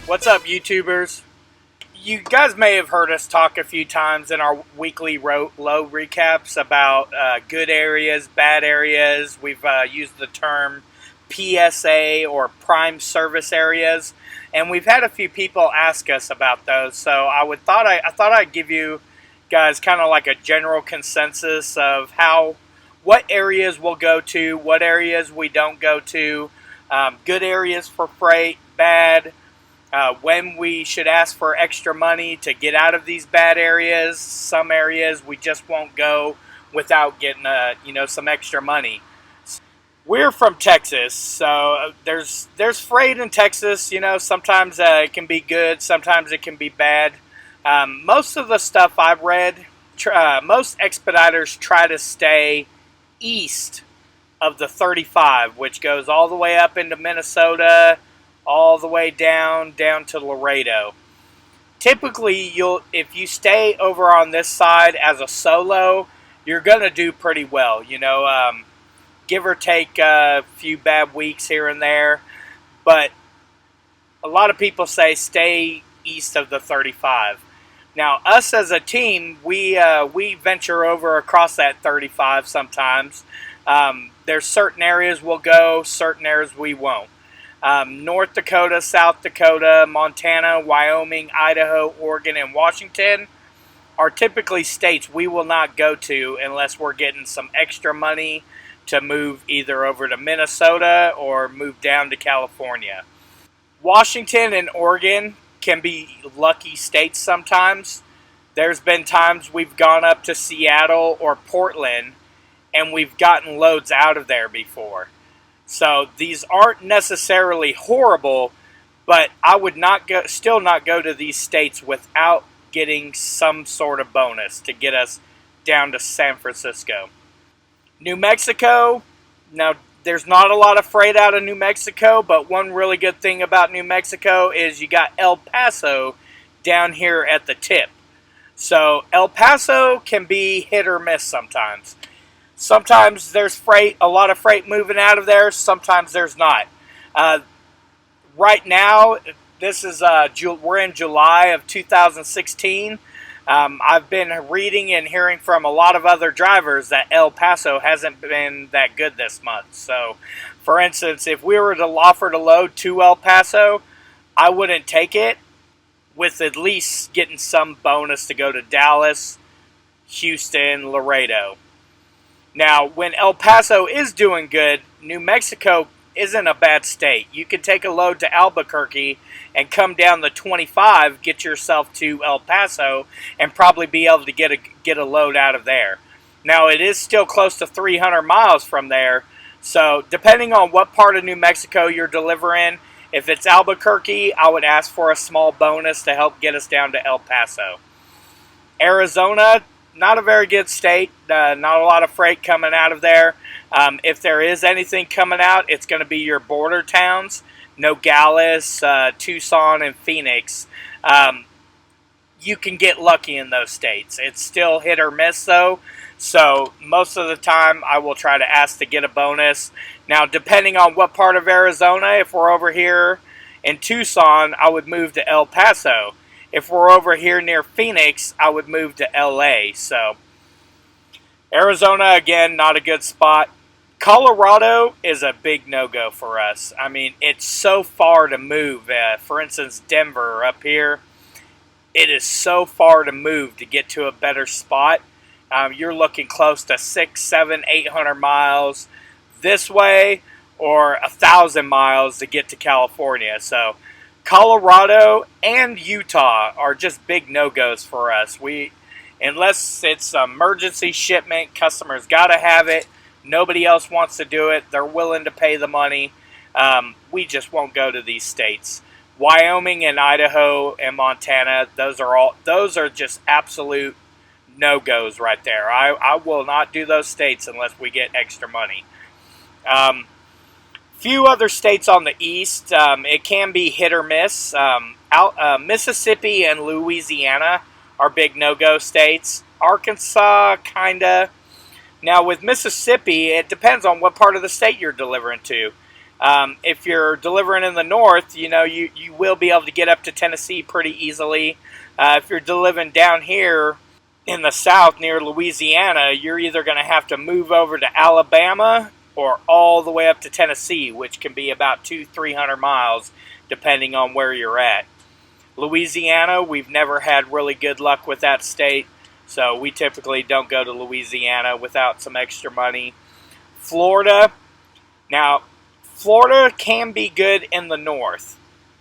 What's up, YouTubers? You guys may have heard us talk a few times in our weekly low recaps about good areas, bad areas. We've used the term PSA or prime service areas, and we've had a few people ask us about those. So I thought I'd give you guys kind of like a general consensus of what areas we'll go to, what areas we don't go to, good areas for freight, bad. When we should ask for extra money to get out of these bad areas. Some areas we just won't go without getting some extra money. We're from Texas, so there's freight in Texas. Sometimes it can be good, sometimes it can be bad. Most of the stuff I've read, most expediters try to stay east of the 35, which goes all the way up into Minnesota, all the way down to Laredo. Typically, if you stay over on this side as a solo, you're going to do pretty well. Give or take a few bad weeks here and there. But a lot of people say stay east of the 35. Now, us as a team, we venture over across that 35 sometimes. There's certain areas we'll go, certain areas we won't. North Dakota, South Dakota, Montana, Wyoming, Idaho, Oregon, and Washington are typically states we will not go to unless we're getting some extra money to move either over to Minnesota or move down to California. Washington and Oregon can be lucky states sometimes. There's been times we've gone up to Seattle or Portland and we've gotten loads out of there before. So these aren't necessarily horrible, but I would still not go to these states without getting some sort of bonus to get us down to San Francisco. New Mexico, now there's not a lot of freight out of New Mexico, but one really good thing about New Mexico is you got El Paso down here at the tip. So El Paso can be hit or miss sometimes. Sometimes there's a lot of freight moving out of there. Sometimes there's not. Right now, we're in July of 2016. I've been reading and hearing from a lot of other drivers that El Paso hasn't been that good this month. So, for instance, if we were to offer to load to El Paso, I wouldn't take it with at least getting some bonus to go to Dallas, Houston, Laredo. Now, when El Paso is doing good, New Mexico isn't a bad state. You can take a load to Albuquerque and come down the 25, get yourself to El Paso, and probably be able to get a load out of there. Now, it is still close to 300 miles from there, so depending on what part of New Mexico you're delivering, if it's Albuquerque, I would ask for a small bonus to help get us down to El Paso. Arizona, not a very good state, not a lot of freight coming out of there. If there is anything coming out, it's going to be your border towns, Nogales, Tucson, and Phoenix. You can get lucky in those states. It's still hit or miss though, so most of the time I will try to ask to get a bonus. Now, depending on what part of Arizona, if we're over here in Tucson, I would move to El Paso. If we're over here near Phoenix, I would move to LA. So, Arizona, again, not a good spot. Colorado is a big no-go for us. I mean, it's so far to move. For instance, Denver up here, it is so far to move to get to a better spot. You're looking close to 600, 700, 800 miles this way, or 1,000 miles to get to California. So, Colorado and Utah are just big no-goes for us. Unless it's an emergency shipment, customers got to have it. Nobody else wants to do it. They're willing to pay the money. We just won't go to these states. Wyoming and Idaho and Montana, those are just absolute no-goes right there. I will not do those states unless we get extra money. Few other states on the east, it can be hit or miss. Mississippi and Louisiana are big no-go states. Arkansas, kinda. Now, with Mississippi, it depends on what part of the state you're delivering to. If you're delivering in the north, you will be able to get up to Tennessee pretty easily. If you're delivering down here in the south near Louisiana, you're either going to have to move over to Alabama or all the way up to Tennessee, which can be about 300 miles depending on where you're at. Louisiana, we've never had really good luck with that state, so we typically don't go to Louisiana without some extra money. Florida, now, Florida can be good in the north.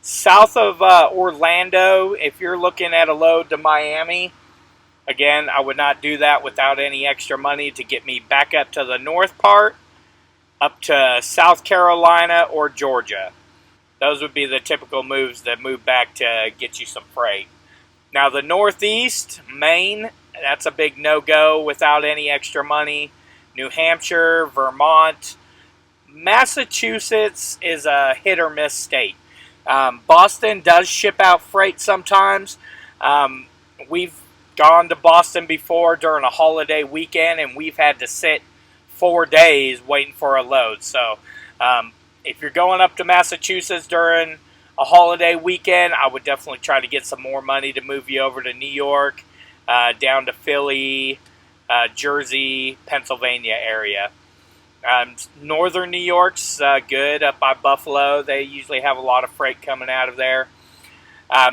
South of Orlando, if you're looking at a load to Miami, again, I would not do that without any extra money to get me back up to the north part, up to South Carolina or Georgia. Those would be the typical moves that move back to get you some freight. Now, the Northeast, Maine, that's a big no-go without any extra money. New Hampshire, Vermont. Massachusetts is a hit-or-miss state. Boston does ship out freight sometimes. We've gone to Boston before during a holiday weekend, and we've had to sit 4 days waiting for a load. So, if you're going up to Massachusetts during a holiday weekend, I would definitely try to get some more money to move you over to New York, down to Philly, Jersey, Pennsylvania area. Northern New York's good, up by Buffalo. They usually have a lot of freight coming out of there.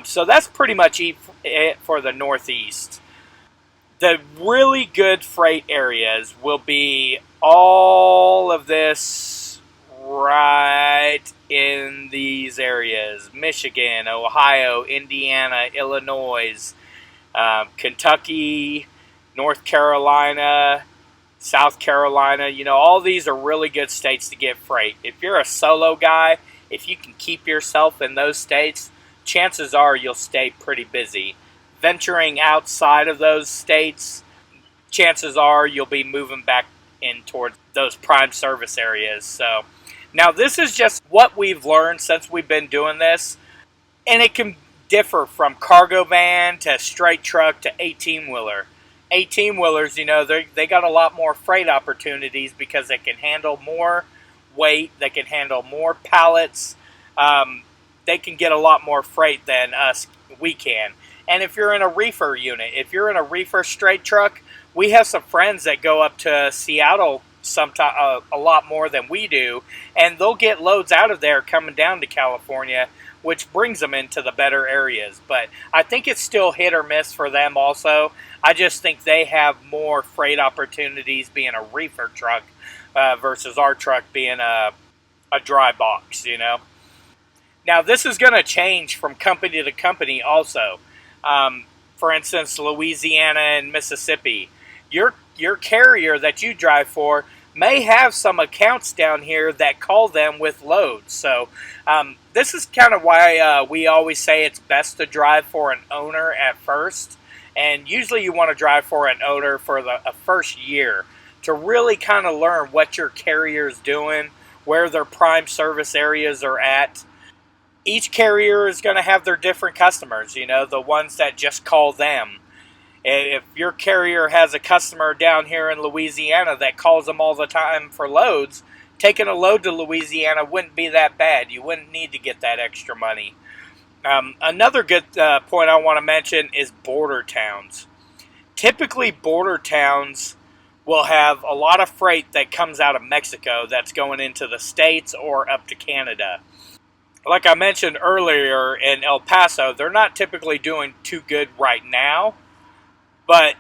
So that's pretty much it for the Northeast. The really good freight areas will be all of this right in these areas: Michigan, Ohio, Indiana, Illinois, Kentucky, North Carolina, South Carolina. All these are really good states to get freight. If you're a solo guy, if you can keep yourself in those states, chances are you'll stay pretty busy. Venturing outside of those states, chances are you'll be moving back in towards those prime service areas. So, now this is just what we've learned since we've been doing this, and it can differ from cargo van to straight truck to 18-wheeler. 18-wheelers, they got a lot more freight opportunities because they can handle more weight, they can handle more pallets, they can get a lot more freight than we can. And if you're in a reefer unit, if you're in a reefer straight truck, we have some friends that go up to Seattle sometime a lot more than we do, and they'll get loads out of there coming down to California, which brings them into the better areas. But I think it's still hit or miss for them also. I just think they have more freight opportunities being a reefer truck versus our truck being a dry box, Now, this is going to change from company to company also. For instance, Louisiana and Mississippi. Your carrier that you drive for may have some accounts down here that call them with loads. So this is kind of why we always say it's best to drive for an owner at first. And usually you want to drive for an owner for the first year to really kind of learn what your carrier is doing, where their prime service areas are at. Each carrier is going to have their different customers, the ones that just call them. If your carrier has a customer down here in Louisiana that calls them all the time for loads, taking a load to Louisiana wouldn't be that bad. You wouldn't need to get that extra money. Another good point I want to mention is border towns. Typically, border towns will have a lot of freight that comes out of Mexico that's going into the States or up to Canada. Like I mentioned earlier, in El Paso, they're not typically doing too good right now, but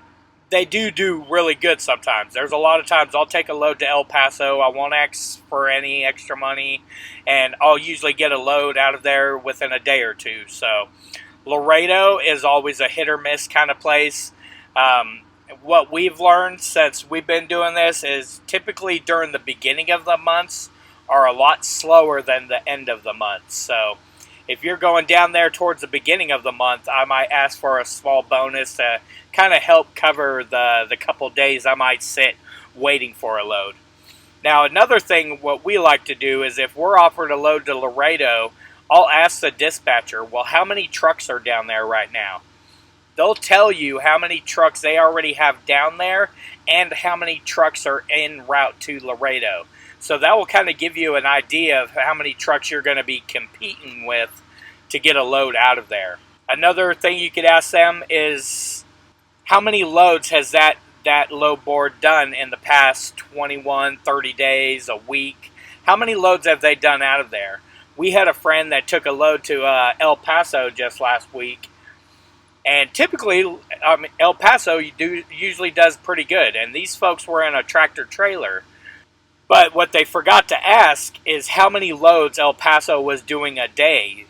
they do really good sometimes. There's a lot of times I'll take a load to El Paso, I won't ask for any extra money, and I'll usually get a load out of there within a day or two. So Laredo is always a hit or miss kind of place. What we've learned since we've been doing this is typically during the beginning of the months are a lot slower than the end of the month. So if you're going down there towards the beginning of the month, I might ask for a small bonus to kind of help cover the couple days I might sit waiting for a load. Now, another thing what we like to do is if we're offered a load to Laredo, I'll ask the dispatcher, well, how many trucks are down there right now? They'll tell you how many trucks they already have down there and how many trucks are en route to Laredo. So that will kind of give you an idea of how many trucks you're going to be competing with to get a load out of there. Another thing you could ask them is, how many loads has that load board done in the past 21, 30 days, a week? How many loads have they done out of there? We had a friend that took a load to El Paso just last week, and typically El Paso usually does pretty good, and these folks were in a tractor trailer. But what they forgot to ask is how many loads El Paso was doing a day.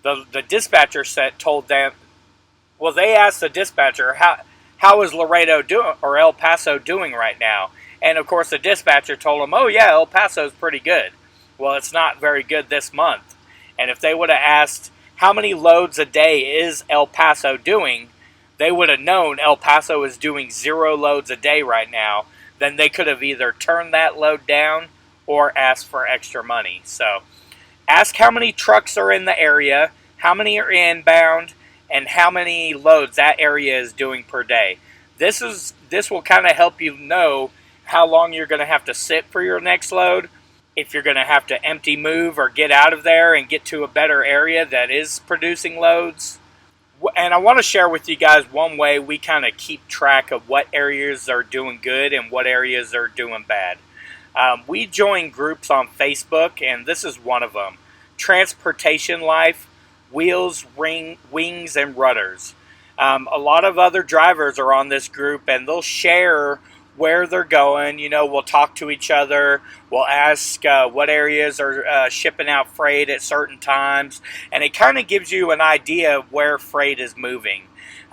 The dispatcher told them, well, they asked the dispatcher, how is Laredo doing, or El Paso doing right now? And of course the dispatcher told them, oh yeah, El Paso's pretty good. Well, it's not very good this month. And if they would have asked, how many loads a day is El Paso doing, they would have known El Paso is doing 0 loads a day right now. Then they could have either turned that load down or asked for extra money. So ask how many trucks are in the area, how many are inbound, and how many loads that area is doing per day. This will kind of help you know how long you're going to have to sit for your next load, if you're going to have to empty move or get out of there and get to a better area that is producing loads. And I want to share with you guys one way we kind of keep track of what areas are doing good and what areas are doing bad. We join groups on Facebook, and this is one of them. Transportation Life, Wheels, Wings, and Rudders. A lot of other drivers are on this group, and they'll share where they're going. You know, we'll talk to each other. We'll ask what areas are shipping out freight at certain times. And it kind of gives you an idea of where freight is moving.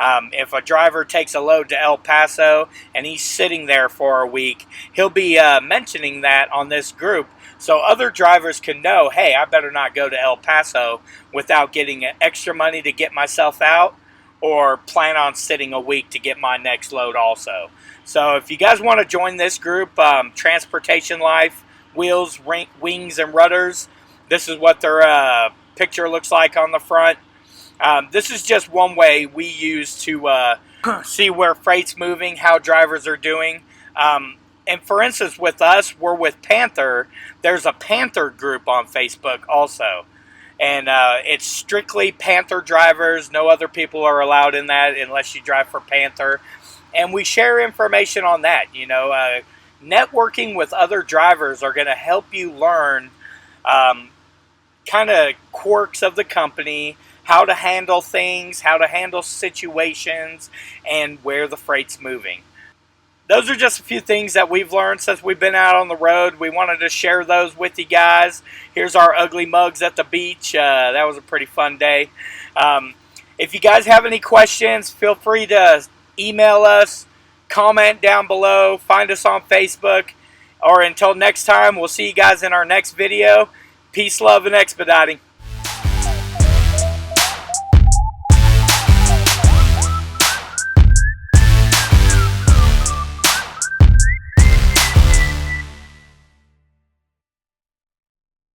If a driver takes a load to El Paso and he's sitting there for a week, he'll be mentioning that on this group. So other drivers can know, hey, I better not go to El Paso without getting extra money to get myself out, or plan on sitting a week to get my next load also. So if you guys want to join this group, Transportation Life, Wheels, Wings, and Rudders, this is what their picture looks like on the front. This is just one way we use to see where freight's moving, how drivers are doing. And for instance, with us, we're with Panther. There's a Panther group on Facebook also. And it's strictly Panther drivers. No other people are allowed in that unless you drive for Panther. And we share information on that. You know, networking with other drivers are going to help you learn kind of quirks of the company, how to handle things, how to handle situations, and where the freight's moving. Those are just a few things that we've learned since we've been out on the road. We wanted to share those with you guys. Here's our ugly mugs at the beach. That was a pretty fun day. If you guys have any questions, feel free to email us, comment down below, find us on Facebook. Or until next time, we'll see you guys in our next video. Peace, love, and expediting.